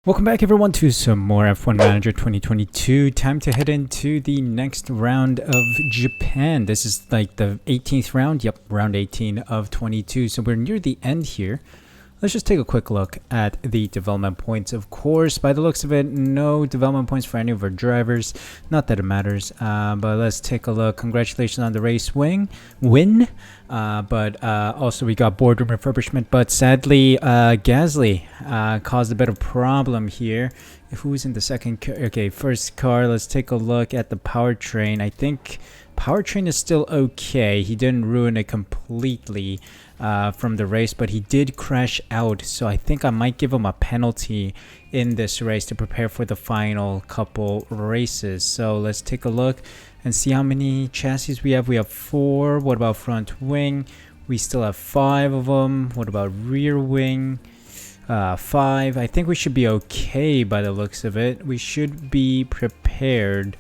Welcome back everyone to some more F1 Manager 2022. Time to head into the next round of Japan. This is like the 18th round. Yep, round 18 of 22. So we're near the end here. Let's just take a quick look at the development points. Of course, by the looks of it, no development points for any of our drivers. Not that it matters, but let's take a look. Congratulations on the race win. But also we got boardroom refurbishment. But sadly, Gasly caused a bit of problem here. Who's in the second car? Okay, first car. Let's take a look at the powertrain. I think powertrain is still okay. He didn't ruin it completely from the race, but he did crash out, so I think I might give him a penalty in this race to prepare for the final couple races. So let's take a look and see how many chassis we have. We have 4. What about front wing? We still have 5 of them. What about rear wing? 5. I think we should be okay by the looks of it. We should be prepared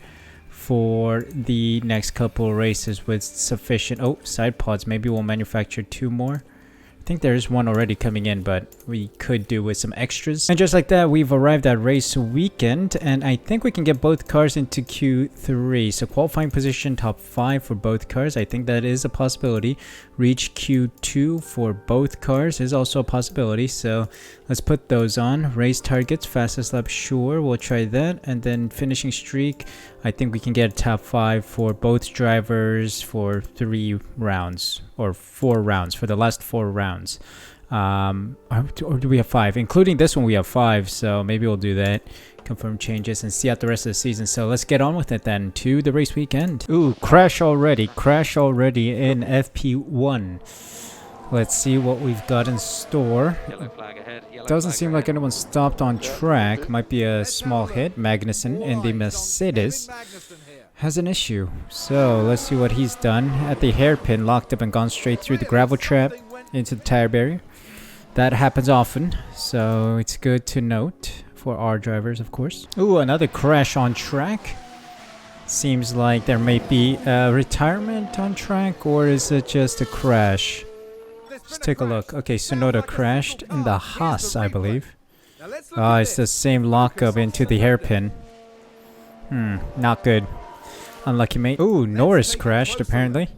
for the next couple races with sufficient side pods. Maybe we'll manufacture 2 more. I think there's one already coming in, but we could do with some extras. And just like that, we've arrived at race weekend, and I think we can get both cars into Q3. So qualifying position top 5 for both cars. I think that is a possibility. Reach Q2 for both cars is also a possibility. So let's put those on. Race targets, fastest lap, sure, we'll try that. And then finishing streak, I think we can get top 5 for both drivers for 3 rounds or 4 rounds, for the last 4 rounds. Or do we have 5? Including this one, we have 5. So maybe we'll do that. Confirm changes and see out the rest of the season. So let's get on with it then to the race weekend. Ooh, crash already in FP1. Let's see what we've got in store. Doesn't seem like anyone stopped on track. Might be a small hit. Magnussen in the Mercedes has an issue. So let's see what he's done. At the hairpin, locked up and gone straight through the gravel trap into the tire barrier. That happens often, so it's good to note for our drivers, of course. Ooh, another crash on track. Seems like there may be a retirement on track, or is it just a crash? Let's take a look. Okay, Tsunoda crashed in the Haas, I believe. It's the same lockup into the hairpin. Not good. Unlucky, mate. Ooh, Norris crashed, apparently.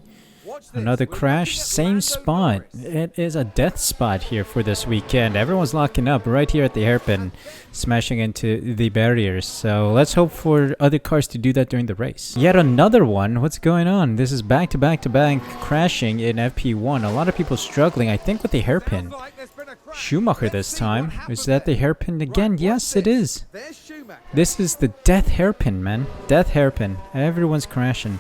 Another crash, same spot. It is a death spot here for this weekend. Everyone's locking up right here at the hairpin, smashing into the barriers. So let's hope for other cars to do that during the race. Yet another one. What's going on? This is back to back crashing in FP1. A lot of people struggling, I think, with the hairpin. Schumacher this time. Is that the hairpin again? Yes, it is. This is the death hairpin, man. Death hairpin. Everyone's crashing.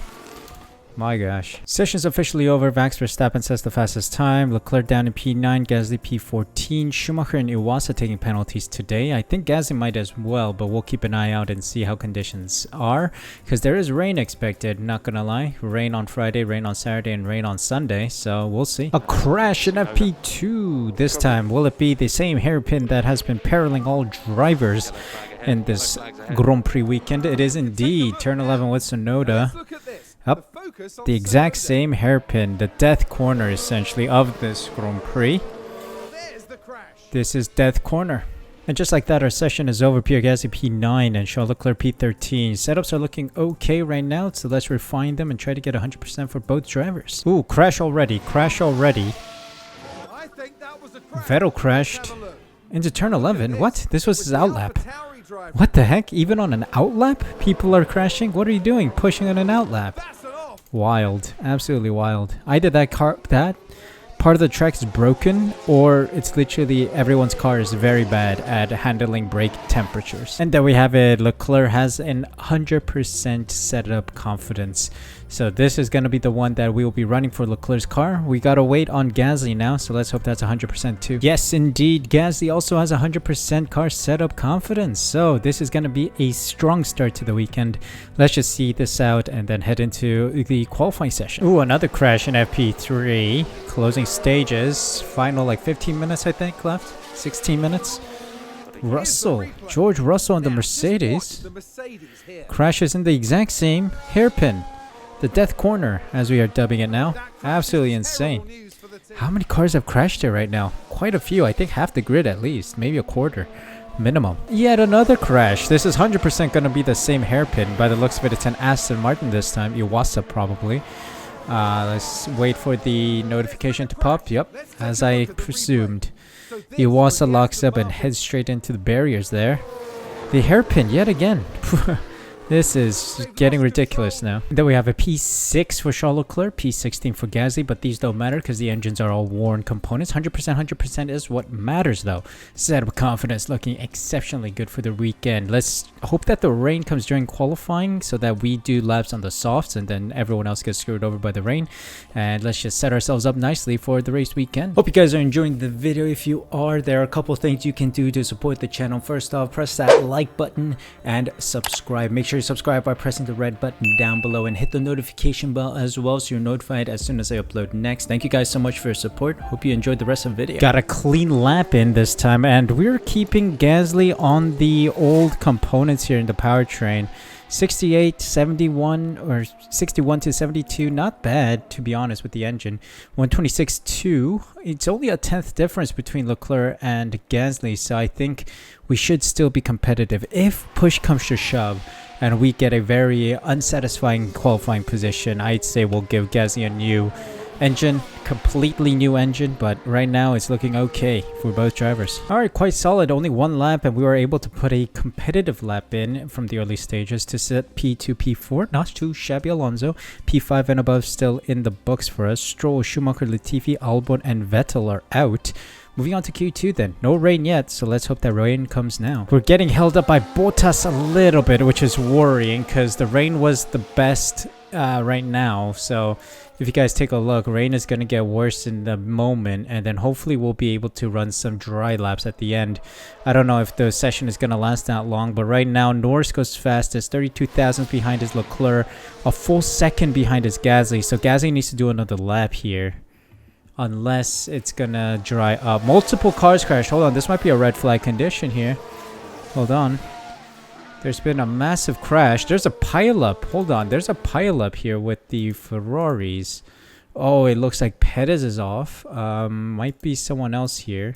My gosh. Session's officially over. Max Verstappen sets the fastest time. Leclerc down in P9. Gasly P14. Schumacher and Iwasa taking penalties today. I think Gasly might as well, but we'll keep an eye out and see how conditions are. Because there is rain expected, not gonna lie. Rain on Friday, rain on Saturday, and rain on Sunday. So we'll see. A crash in FP2. This time, will it be the same hairpin that has been periling all drivers in this Grand Prix weekend? It is indeed. Turn 11 with Tsunoda. Up, the exact same hairpin, the death corner essentially of this Grand Prix. This is death corner. And just like that, our session is over. Pierre Gasly P9 and Charles Leclerc P13. Setups are looking okay right now, so let's refine them and try to get 100% for both drivers. Ooh, crash already. Vettel crashed into turn 11. What? This was his outlap. What the heck? Even on an outlap? People are crashing? What are you doing? Pushing on an outlap? Wild. Absolutely wild. Either that part of the track is broken, or it's literally everyone's car is very bad at handling brake temperatures. And there we have it. Leclerc has an 100% setup confidence. So this is going to be the one that we will be running for Leclerc's car. We got to wait on Gasly now, so let's hope that's 100% too. Yes, indeed. Gasly also has 100% car setup confidence. So this is going to be a strong start to the weekend. Let's just see this out and then head into the qualifying session. Ooh, another crash in FP3. Closing stages. Final like 15 minutes, I think, left. 16 minutes. George Russell in the Mercedes crashes in the exact same hairpin. The death corner, as we are dubbing it now. Absolutely insane. How many cars have crashed here right now? Quite a few. I think half the grid at least. Maybe a quarter. minimum. Yet another crash. This is 100% going to be the same hairpin. By the looks of it, it's an Aston Martin this time. Iwasa probably. Let's wait for the notification to pop. Yep, as I presumed. Iwasa locks up and heads straight into the barriers there. The hairpin yet again. This is getting ridiculous now. Then we have a P6 for Charles Leclerc, P16 for Gasly, but these don't matter because the engines are all worn components. 100% is what matters though. Said with confidence, looking exceptionally good for the weekend. Let's hope that the rain comes during qualifying so that we do laps on the softs and then everyone else gets screwed over by the rain. And let's just set ourselves up nicely for the race weekend. Hope you guys are enjoying the video. If you are, there are a couple things you can do to support the channel. First off, press that like button and subscribe. Make sure subscribe by pressing the red button down below and hit the notification bell as well so you're notified as soon as I upload next. Thank you guys so much for your support. Hope you enjoyed the rest of the video. Got a clean lap in this time, and we're keeping Gasly on the old components here in the powertrain. 68, 71, or 61 to 72, not bad to be honest with the engine. 126.2, it's only a 10th difference between Leclerc and Gasly, so I think we should still be competitive if push comes to shove and we get a very unsatisfying qualifying position. I'd say we'll give Gasly a new engine, completely new engine, but right now it's looking okay for both drivers. Alright, quite solid, only one lap, and we were able to put a competitive lap in from the early stages to set P2, P4, not too shabby. Alonso, P5 and above still in the books for us. Stroll, Schumacher, Latifi, Albon and Vettel are out. Moving on to Q2 then. No rain yet, so let's hope that rain comes now. We're getting held up by Bottas a little bit, which is worrying because the rain was the best right now. So if you guys take a look, rain is going to get worse in the moment, and then hopefully we'll be able to run some dry laps at the end. I don't know if the session is going to last that long, but right now Norris goes fastest, 32 thousandths behind his Leclerc, a full second behind his Gasly, so Gasly needs to do another lap here unless it's gonna dry up. Multiple cars crash. Hold on, this might be a red flag condition here. Hold on. There's been a massive crash. There's a pileup. Hold on, there's a pileup here with the Ferraris. Oh, it looks like Perez is off. Might be someone else here.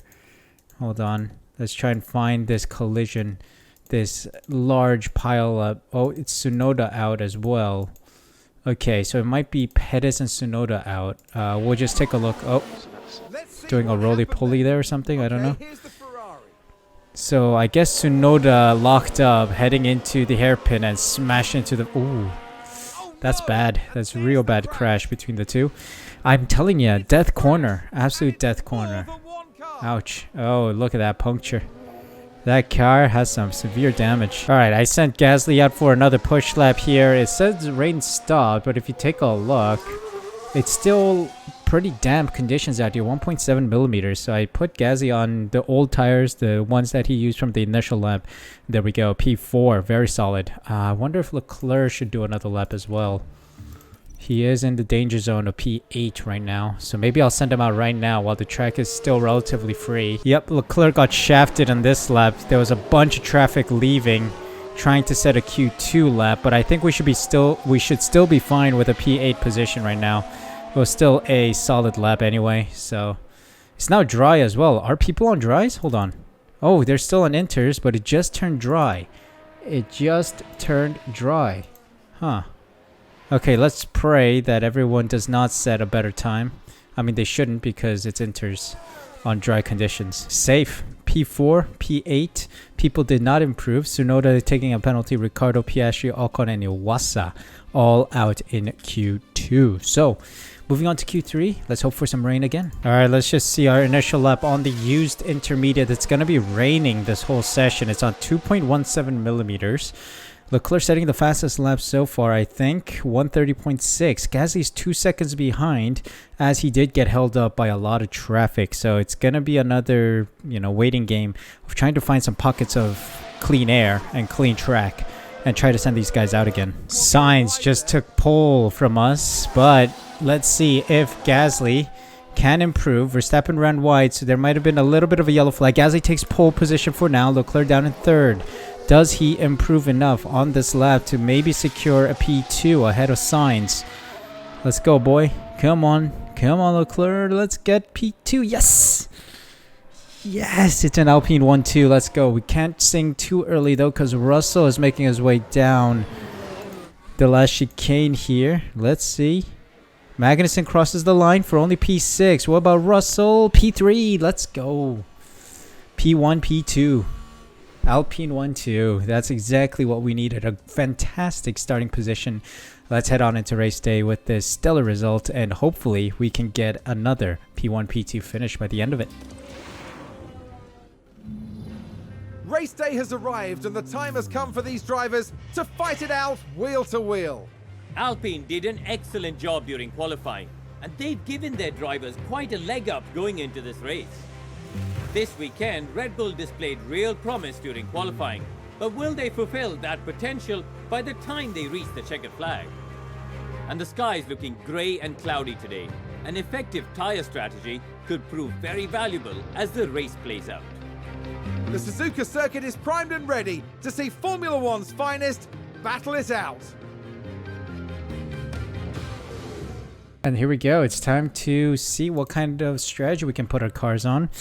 Hold on, let's try and find this collision, this large pileup. Oh, it's Tsunoda out as well. Okay, so it might be Perez and Tsunoda out. We'll just take a look. Oh, doing a roly-poly there or something. I don't know. So I guess Tsunoda locked up heading into the hairpin and smashed into the... Ooh, that's bad. That's real bad crash between the two. I'm telling you, death corner. Absolute death corner. Ouch. Oh, look at that puncture. That car has some severe damage. Alright, I sent Gasly out for another push lap here. It says rain stopped, but if you take a look, it's still pretty damp conditions out here, 1.7 millimeters. So I put Gasly on the old tires, the ones that he used from the initial lap. There we go, P4, very solid. I wonder if Leclerc should do another lap as well. He is in the danger zone of P8 right now, so maybe I'll send him out right now while the track is still relatively free. Yep, Leclerc got shafted on this lap. There was a bunch of traffic leaving, trying to set a Q2 lap, but I think we should still be fine with a P8 position right now. It was still a solid lap anyway, so it's now dry as well. Are people on dries? Hold on. Oh, they're still on inters, but it just turned dry. It just turned dry. Huh. Okay, let's pray that everyone does not set a better time. I mean, they shouldn't because it's inters on dry conditions. Safe. P4, P8. People did not improve. Tsunoda taking a penalty. Ricciardo, Piastri, Ocon, and Iwasa all out in Q2. So, moving on to Q3. Let's hope for some rain again. Alright, let's just see our initial lap on the used intermediate. It's going to be raining this whole session. It's on 2.17 millimeters. Leclerc setting the fastest lap so far, I think, 130.6. Gasly's 2 seconds behind, as he did get held up by a lot of traffic. So it's going to be another, waiting game of trying to find some pockets of clean air and clean track and try to send these guys out again. Sainz just took pole from us, but let's see if Gasly can improve. Verstappen ran wide, so there might have been a little bit of a yellow flag. Gasly takes pole position for now. Leclerc down in third. Does he improve enough on this lap to maybe secure a P2 ahead of Sainz? Let's go, boy. Come on. Come on, Leclerc. Let's get P2. Yes! Yes, it's an Alpine 1-2. Let's go. We can't sing too early though because Russell is making his way down the last chicane here. Let's see. Magnussen crosses the line for only P6. What about Russell? P3. Let's go. P1, P2. Alpine 1-2. That's exactly what we needed. A fantastic starting position. Let's head on into race day with this stellar result, and hopefully we can get another P1, P2 finish by the end of it. Race day has arrived and the time has come for these drivers to fight it out wheel to wheel. Alpine did an excellent job during qualifying, and they've given their drivers quite a leg up going into this race. This weekend, Red Bull displayed real promise during qualifying, but will they fulfill that potential by the time they reach the checkered flag? And the sky is looking grey and cloudy today. An effective tyre strategy could prove very valuable as the race plays out. The Suzuka circuit is primed and ready to see Formula One's finest battle it out. And here we go. It's time to see what kind of strategy we can put our cars on.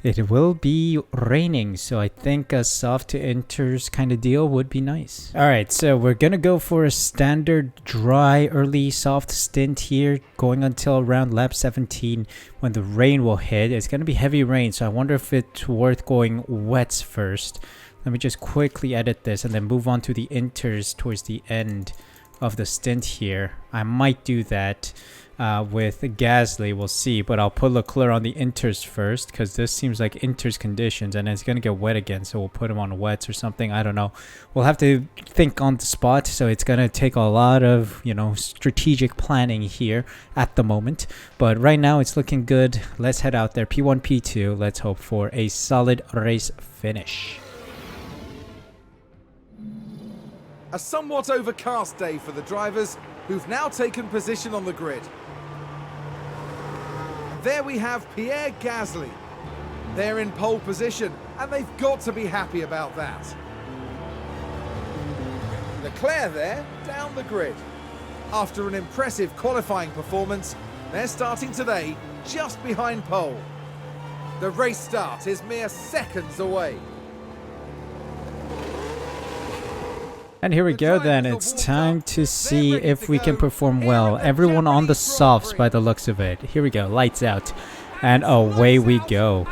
It will be raining, so I think a soft to enters kind of deal would be nice. All right, so we're going to go for a standard dry early soft stint here, going until around lap 17 when the rain will hit. It's going to be heavy rain, so I wonder if it's worth going wets first. Let me just quickly edit this and then move on to the inters towards the end of the stint here. I might do that. With Gasly, we'll see, but I'll put Leclerc on the inters first because this seems like inters conditions and it's gonna get wet again, so we'll put him on wets or something. I don't know, we'll have to think on the spot, so it's gonna take a lot of, you know, strategic planning here at the moment, but right now it's looking good. Let's head out there. P1, P2. Let's hope for a solid race finish. A somewhat overcast day for the drivers who've now taken position on the grid. There we have Pierre Gasly. They're in pole position, and they've got to be happy about that. Leclerc there, down the grid. After an impressive qualifying performance, they're starting today just behind pole. The race start is mere seconds away. And here we go then, it's time to see if we can perform well. Everyone on the softs by the looks of it. Here we go, lights out. And away we go.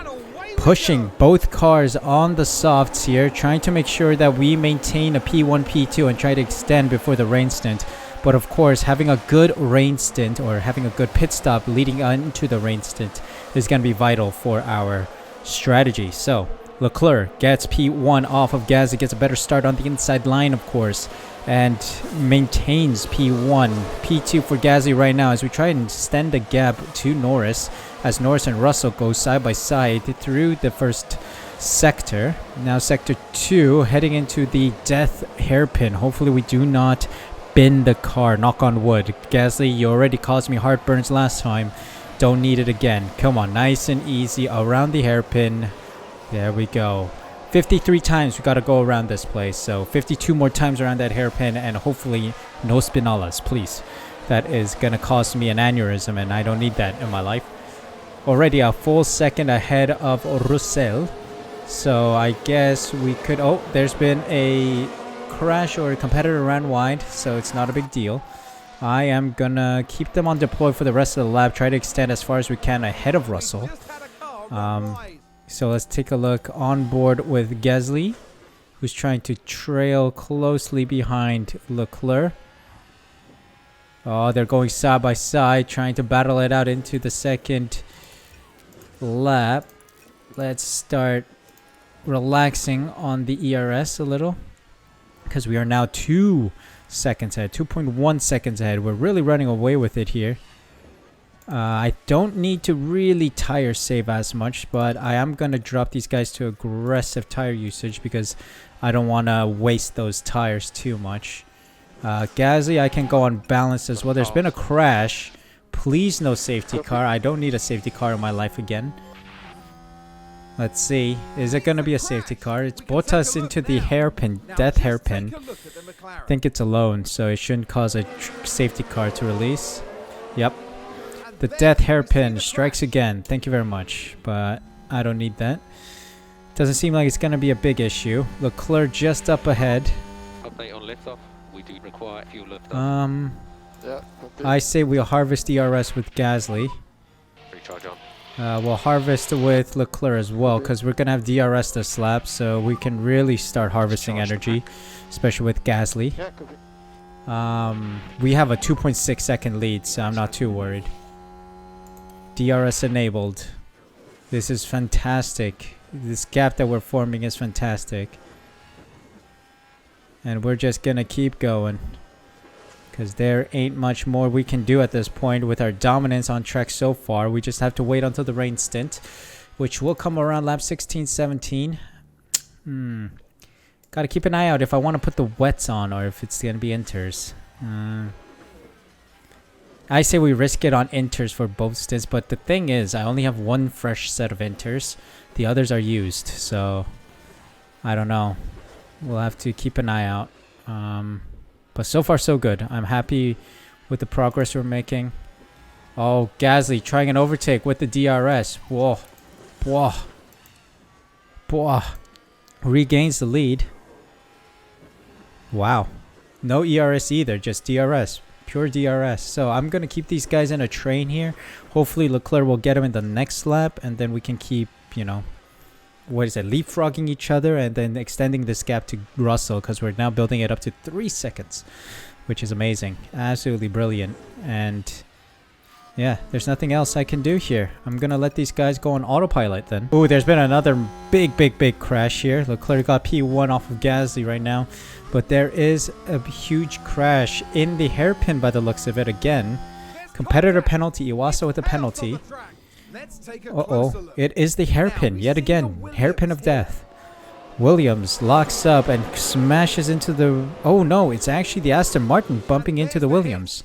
Pushing both cars on the softs here, trying to make sure that we maintain a P1, P2 and try to extend before the rain stint. But of course, having a good rain stint or having a good pit stop leading into the rain stint is going to be vital for our strategy. So Leclerc gets P1 off of Gasly, gets a better start on the inside line, of course, and maintains P1. P2 for Gasly right now as we try and extend the gap to Norris, as Norris and Russell go side by side through the first sector. Now sector 2, heading into the death hairpin. Hopefully we do not bend the car, knock on wood. Gasly, you already caused me heartburns last time. Don't need it again. Come on, nice and easy around the hairpin. There we go. 53 times we got to go around this place. So 52 more times around that hairpin, and hopefully no spinalas, please. That is going to cause me an aneurysm, and I don't need that in my life. Already a full second ahead of Russell. So I guess we could... Oh, there's been a crash or a competitor ran wide, so it's not a big deal. I am going to keep them on deploy for the rest of the lap. Try to extend as far as we can ahead of Russell. So let's take a look on board with Gasly, who's trying to trail closely behind Leclerc. Oh, they're going side by side, trying to battle it out into the second lap. Let's start relaxing on the ERS a little, because we are now 2 seconds ahead, 2.1 seconds ahead. We're really running away with it here. I don't need to really tire save as much, but I am going to drop these guys to aggressive tire usage because I don't want to waste those tires too much. Gasly, I can go unbalanced as well. There's been a crash. Please no safety car. I don't need a safety car in my life again. Let's see. Is it going to be a safety car? It's Bottas into the hairpin, death hairpin. I think it's alone, so it shouldn't cause a safety car to release. Yep. The death hairpin strikes again. Thank you very much, but I don't need that. Doesn't seem like it's going to be a big issue. Leclerc just up ahead. Update on liftoff. We do require fuel liftoff. Yeah. I say we'll harvest DRS with Gasly. Recharge on. We'll harvest with Leclerc as well, because we're going to have DRS this lap, so we can really start harvesting energy, especially with Gasly. Yeah, copy. We have a 2.6 second lead, so I'm not too worried. DRS enabled. This is fantastic. This gap that we're forming is fantastic. And we're just gonna keep going, because there ain't much more we can do at this point with our dominance on track so far. We just have to wait until the rain stint, which will come around lap 16, 17. Gotta keep an eye out if I want to put the wets on or if it's gonna be inters. I say we risk it on inters for both stints, but the thing is, I only have one fresh set of inters. The others are used, so I don't know. We'll have to keep an eye out. But so far so good. I'm happy with the progress we're making. Oh, Gasly trying an overtake with the DRS. Whoa. Whoa. Whoa. Regains the lead. Wow. No ERS either, just DRS. Pure DRS. So I'm going to keep these guys in a train here. Hopefully Leclerc will get him in the next lap, and then we can keep, you know, what is it, leapfrogging each other and then extending this gap to Russell, because we're now building it up to 3 seconds, which is amazing. Absolutely brilliant. And yeah, there's nothing else I can do here. I'm gonna let these guys go on autopilot then. Oh, there's been another big crash here. Leclerc got P1 off of Gasly right now, but there is a huge crash in the hairpin by the looks of it again. Competitor penalty. Iwasa with a penalty. Uh-oh, it is the hairpin yet again. Hairpin of death. Williams locks up and smashes into the... Oh no, it's actually the Aston Martin bumping into the Williams.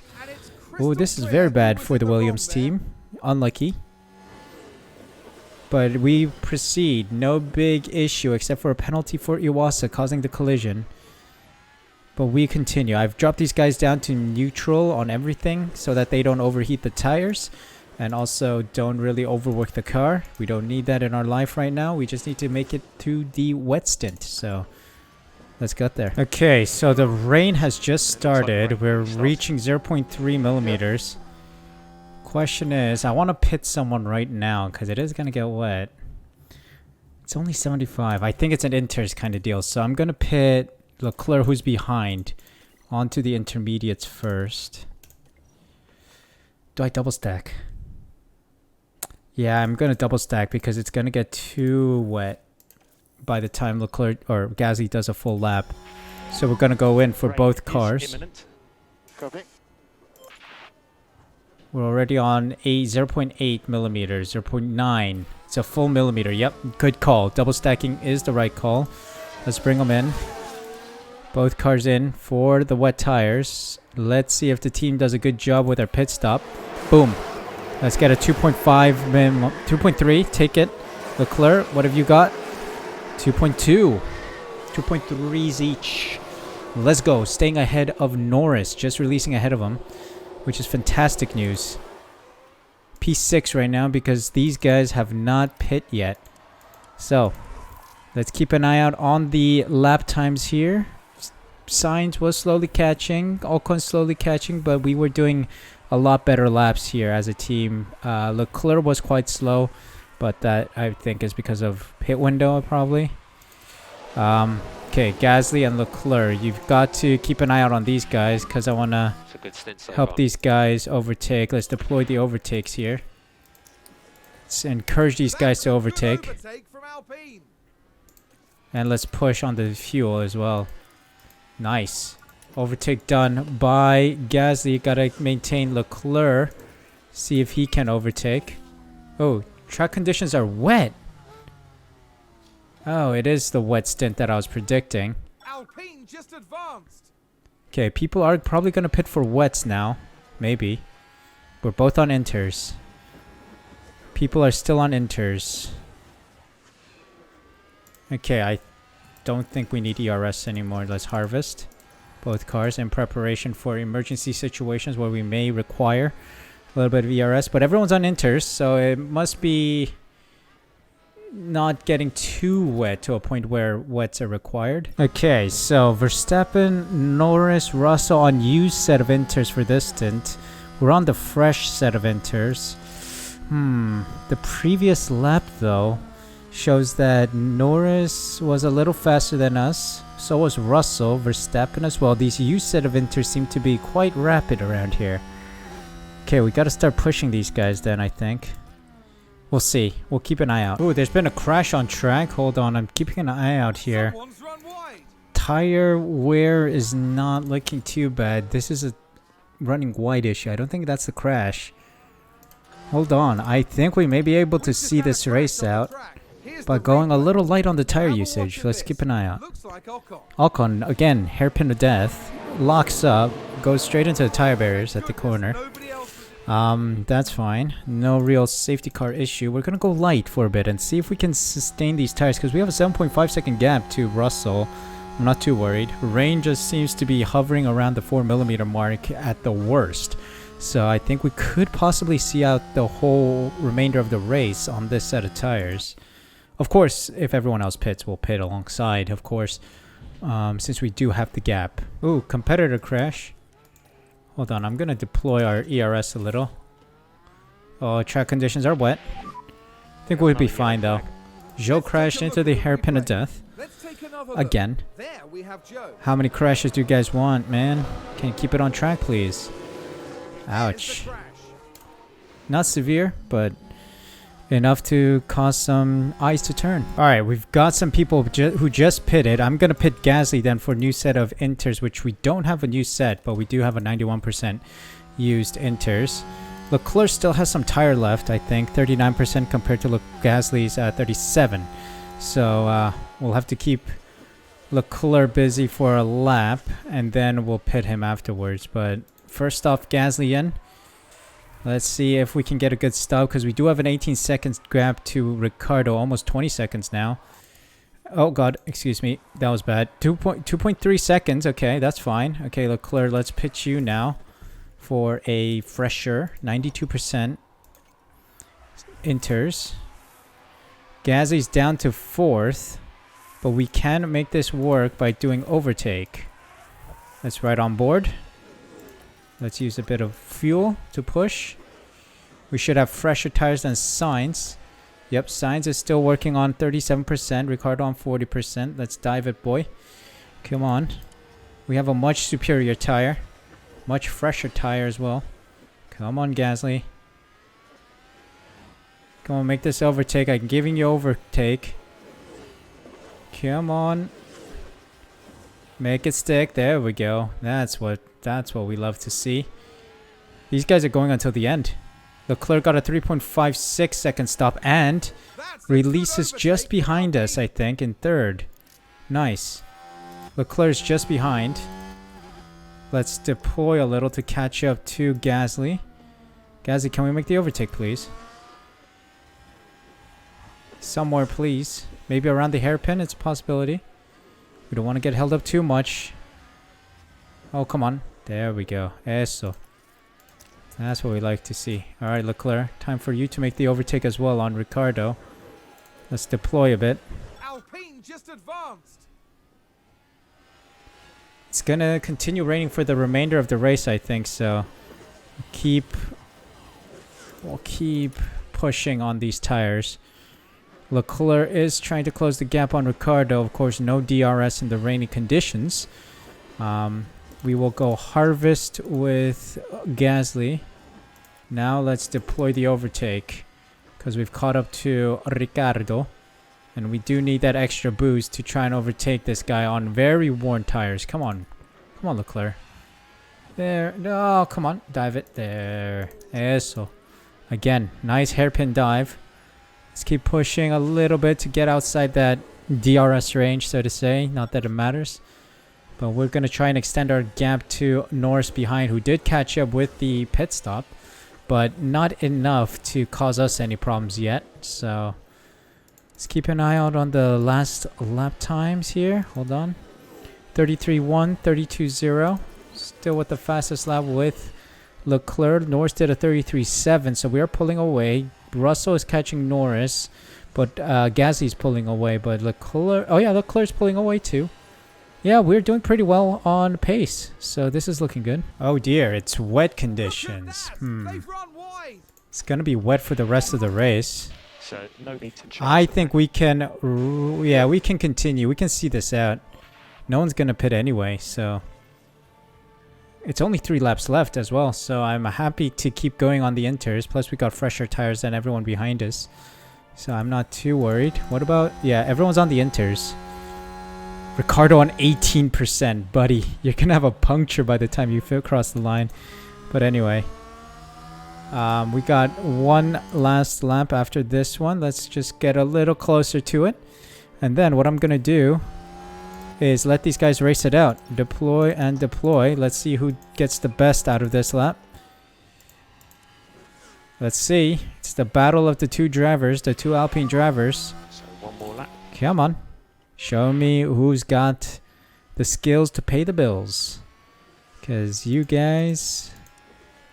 Oh, this is very bad for the Williams team. Unlucky. But we proceed. No big issue except for a penalty for Iwasa causing the collision. But we continue. I've dropped these guys down to neutral on everything so that they don't overheat the tires. And also don't really overwork the car. We don't need that in our life right now. We just need to make it to the wet stint. So let's get there. Okay, so the rain has just started. We're reaching 0.3 millimeters. Question is, I want to pit someone right now because it is going to get wet. It's only 75. I think it's an inters kind of deal. So I'm going to pit Leclerc, who's behind, onto the intermediates first. Do I double stack? Yeah, I'm going to double stack because it's going to get too wet by the time Leclerc or Gasly does a full lap. So we're going to go in for both cars. Copy. We're already on a 0.8 millimeters, 0.9. It's a full millimeter. Yep, good call. Double stacking is the right call. Let's bring them in. Both cars in for the wet tires. Let's see if the team does a good job with their pit stop. Boom. Let's get a 2.3. Take it. Leclerc, what have you got? 2.2. 2.3s each. Let's go. Staying ahead of Norris. Just releasing ahead of him, which is fantastic news. P6 right now because these guys have not pit yet. So, let's keep an eye out on the lap times here. Sainz was slowly catching. Ocon slowly catching, but we were doing a lot better laps here as a team. Leclerc was quite slow, but that I think is because of pit window probably. Okay, Gasly and Leclerc, you've got to keep an eye out on these guys because I want to help these guys overtake. Let's deploy the overtakes here. Let's encourage these guys to overtake. And let's push on the fuel as well. Nice. Overtake done by Gasly. Gotta maintain Leclerc. See if he can overtake. Oh, track conditions are wet. Oh, it is the wet stint that I was predicting. Alpine just advanced. Okay, people are probably gonna pit for wets now. Maybe. We're both on inters. People are still on inters. Okay, I don't think we need ERS anymore. Let's harvest both cars in preparation for emergency situations where we may require a little bit of ERS. But everyone's on inters, so it must be not getting too wet to a point where wets are required. Okay, so Verstappen, Norris, Russell on used set of inters for this stint. We're on the fresh set of inters. The previous lap though shows that Norris was a little faster than us. So was Russell, Verstappen as well. These used set of inters seem to be quite rapid around here. Okay, we gotta start pushing these guys then, I think. We'll see. We'll keep an eye out. Ooh, there's been a crash on track. Hold on, I'm keeping an eye out here. Someone's run wide. Tire wear is not looking too bad. This is a running wide issue. I don't think that's the crash. Hold on. I think we may be able to see this race out by going a little light on the tire usage. Let's keep an eye out. Looks like Ocon. Ocon, again, hairpin to death. Locks up. Goes straight into the tire barriers at the corner. Nobody else. That's fine. No real safety car issue. We're gonna go light for a bit and see if we can sustain these tires because we have a 7.5 second gap to Russell. I'm not too worried. Rain just seems to be hovering around the 4mm mark at the worst. So I think we could possibly see out the whole remainder of the race on this set of tires. Of course, if everyone else pits, we'll pit alongside, of course, since we do have the gap. Ooh, competitor crash. Hold on, I'm gonna deploy our ERS a little. Oh, track conditions are wet. I think we'll be fine though. Joe crashed into the hairpin of death. Let's take another look. Again. There we have Joe. How many crashes do you guys want, man? Can you keep it on track, please? There's Ouch. the crash. Not severe, but enough to cause some eyes to turn. Alright, we've got some people who just pitted. I'm gonna pit Gasly then for a new set of inters, which we don't have a new set, but we do have a 91% used inters. Leclerc still has some tire left, I think. 39% compared to Gasly's 37. So we'll have to keep Leclerc busy for a lap, and then we'll pit him afterwards. But first off, Gasly in. Let's see if we can get a good stop because we do have an 18 seconds gap to Ricardo, almost 20 seconds now. Oh god, excuse me, that was bad. 2.3 seconds. Okay, that's fine. Okay, Leclerc, let's pitch you now for a fresher 92% inters. Gasly's down to 4th, but we can make this work by doing overtake. Let's ride on board. Let's use a bit of fuel to push. We should have fresher tires than Sainz. Yep, Sainz is still working on 37%. Ricardo on 40%. Let's dive it, boy. Come on. We have a much superior tire. Much fresher tire as well. Come on, Gasly. Come on, make this overtake. I'm giving you overtake. Come on. Make it stick. There we go. That's what we love to see. These guys are going until the end. Leclerc got a 3.56 second stop and releases just behind us, I think, in 3rd. Nice. Leclerc's just behind. Let's deploy a little to catch up to Gasly. Gasly, can we make the overtake, please? Somewhere, please. Maybe around the hairpin, it's a possibility. We don't want to get held up too much. Oh, come on. There we go. Eso. That's what we like to see. Alright, Leclerc. Time for you to make the overtake as well on Ricardo. Let's deploy a bit. Alpine just advanced. It's gonna continue raining for the remainder of the race, I think, so we'll keep pushing on these tires. Leclerc is trying to close the gap on Ricardo. Of course, no DRS in the rainy conditions. We will go harvest with Gasly. Now let's deploy the overtake because we've caught up to Ricardo. And we do need that extra boost to try and overtake this guy on very worn tires. Come on. Come on, Leclerc. There. No, come on. Dive it. There. Eso. Again, nice hairpin dive. Let's keep pushing a little bit to get outside that DRS range, so to say. Not that it matters. But we're going to try and extend our gap to Norris behind, who did catch up with the pit stop. But not enough to cause us any problems yet. So let's keep an eye out on the last lap times here. Hold on. 33.1, 32.0. Still with the fastest lap with Leclerc. Norris did a 33.7, so we are pulling away. Russell is catching Norris. But Gasly's pulling away, but Leclerc... Oh yeah, Leclerc's pulling away too. Yeah, we're doing pretty well on pace, so this is looking good. Oh dear, it's wet conditions. They've run wide. It's gonna be wet for the rest of the race. So no need to change. I think we can... Yeah, we can continue. We can see this out. No one's gonna pit anyway, so... It's only 3 laps left as well, so I'm happy to keep going on the inters. Plus we got fresher tires than everyone behind us. So I'm not too worried. What about... Yeah, everyone's on the inters. Ricardo on 18%. Buddy, you're gonna have a puncture by the time you cross the line. But anyway. We got one last lap after this one. Let's just get a little closer to it. And then what I'm gonna do is let these guys race it out. Deploy and deploy. Let's see who gets the best out of this lap. Let's see. It's the battle of the two drivers, the two Alpine drivers. So one more lap. Come on. Show me who's got the skills to pay the bills. Because you guys...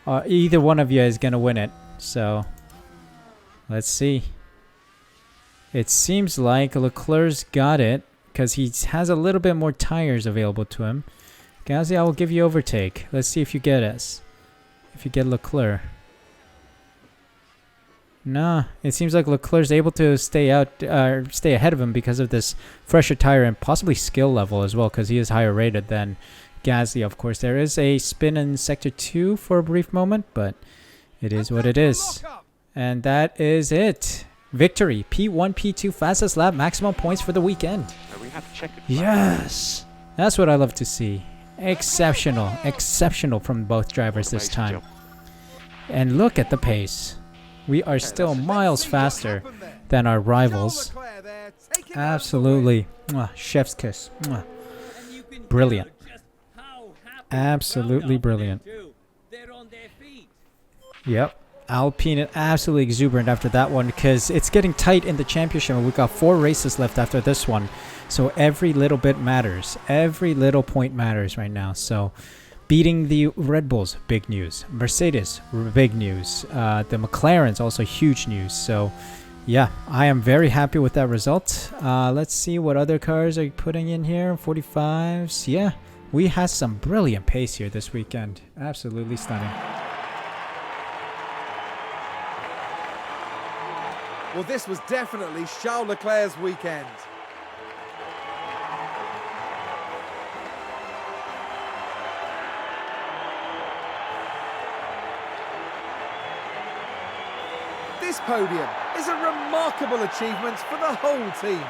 either one of you is going to win it. So, let's see. It seems like Leclerc's got it. Because he has a little bit more tires available to him. Gasly, I will give you overtake. Let's see if you get us. If you get Leclerc. Nah, it seems like Leclerc's able to stay ahead of him because of this fresher tire and possibly skill level as well, because he is higher rated than Gasly, of course. There is a spin in Sector 2 for a brief moment, but it is what it is. And that is it. Victory. P1, P2, fastest lap, maximum points for the weekend. So we have to check it. Yes! That's what I love to see. Exceptional. Exceptional from both drivers this time. And look at the pace. We are still miles faster than our rivals. Absolutely. Mwah, chef's kiss. Mwah. Brilliant. Absolutely brilliant. Yep. Alpine is absolutely exuberant after that one because it's getting tight in the championship. We've got 4 races left after this one. So every little bit matters. Every little point matters right now. So... beating the Red Bulls, big news. Mercedes, big news. The McLaren's also huge news. So, yeah, I am very happy with that result. Let's see what other cars are putting in here. 45s. Yeah, we had some brilliant pace here this weekend. Absolutely stunning. Well, this was definitely Charles Leclerc's weekend. This podium is a remarkable achievement for the whole team.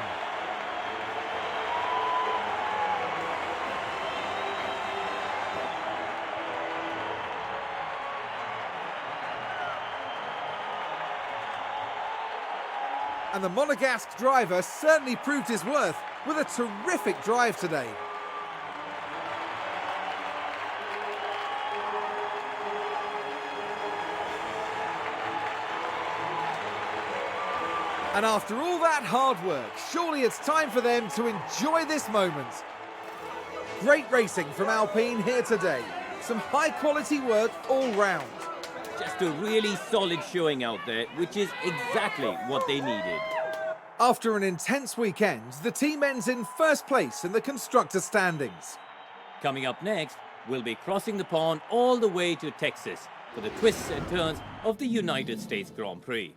And the Monegasque driver certainly proved his worth with a terrific drive today. And after all that hard work, surely it's time for them to enjoy this moment. Great racing from Alpine here today. Some high-quality work all round. Just a really solid showing out there, which is exactly what they needed. After an intense weekend, the team ends in first place in the constructor standings. Coming up next, we'll be crossing the pond all the way to Texas for the twists and turns of the United States Grand Prix.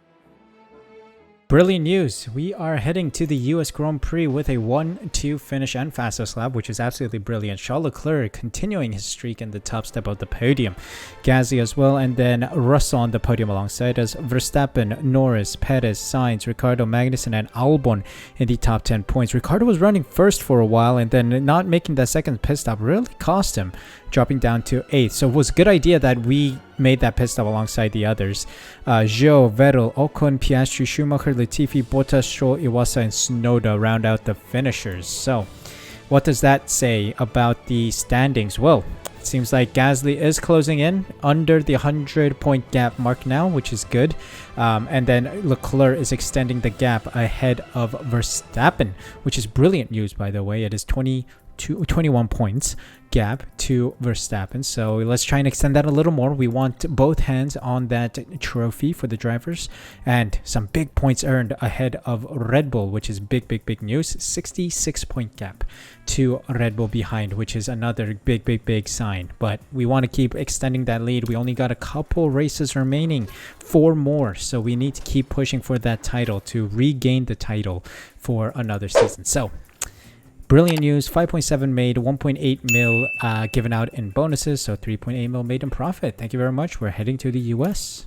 Brilliant news. We are heading to the US Grand Prix with a 1-2 finish and fastest lap, which is absolutely brilliant. Charles Leclerc continuing his streak in the top step of the podium. Gasly as well, and then Russell on the podium alongside us. Verstappen, Norris, Perez, Sainz, Ricardo, Magnussen, and Albon in the top 10 points. Ricardo was running first for a while, and then not making that second pit stop really cost him, dropping down to 8th. So it was a good idea that we made that pit stop alongside the others. Zhou, Vettel, Ocon, Piastri, Schumacher, Latifi, Bottas, Stroll, Iwasa, and Tsunoda round out the finishers. So what does that say about the standings? Well, it seems like Gasly is closing in under the 100-point gap mark now, which is good. And then Leclerc is extending the gap ahead of Verstappen, which is brilliant news, by the way. It is 22 21 points gap to Verstappen. So let's try and extend that a little more. We want both hands on that trophy for the drivers, and some big points earned ahead of Red Bull, which is big news. 66 point gap to Red Bull behind, which is another big sign. But we want to keep extending that lead. We only got a couple races remaining, 4 more, so we need to keep pushing for that title to regain the title for another season. So brilliant news. 5.7 made, 1.8 mil given out in bonuses, so 3.8 mil made in profit. Thank you very much. We're heading to the US.